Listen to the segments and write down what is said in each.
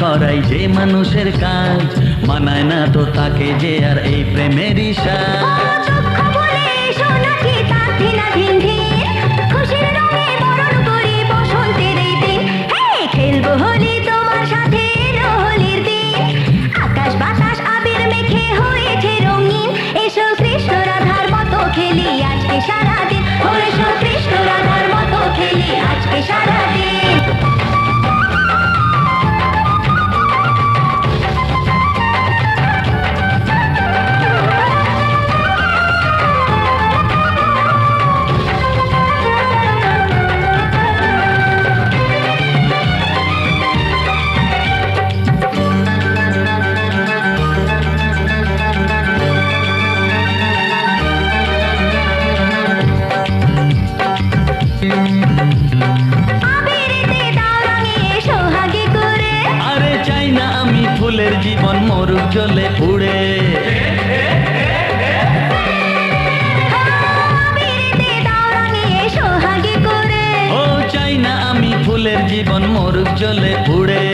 করাই যে মানুষের কাজ, মানায় না তো তাকে যে আর এই প্রেমের সাজ। খেলবো হোলি তোমার সাথে এলো হোলির দিন, আকাশ বাতাস আবির মেখে হয়েছে রঙিন। এসো কৃষ্ণ রাধার মতো খেলি আজকে সারাদিন, এসো কৃষ্ণ রাধার মতো খেলি আজকে সারাদিন। আরে চাই না আমি ফুলের জীবন মরুক জ্বলে পুড়ে, ও চাই না আমি ফুলের জীবন মরুক জ্বলে পুড়ে।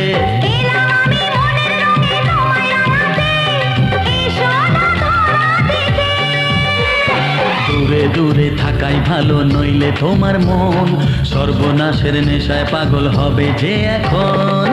দূরে দূরে থাকাই ভালো, নইলে তোমার মন সর্বনাশের নেশায় পাগল হবে যে এখন।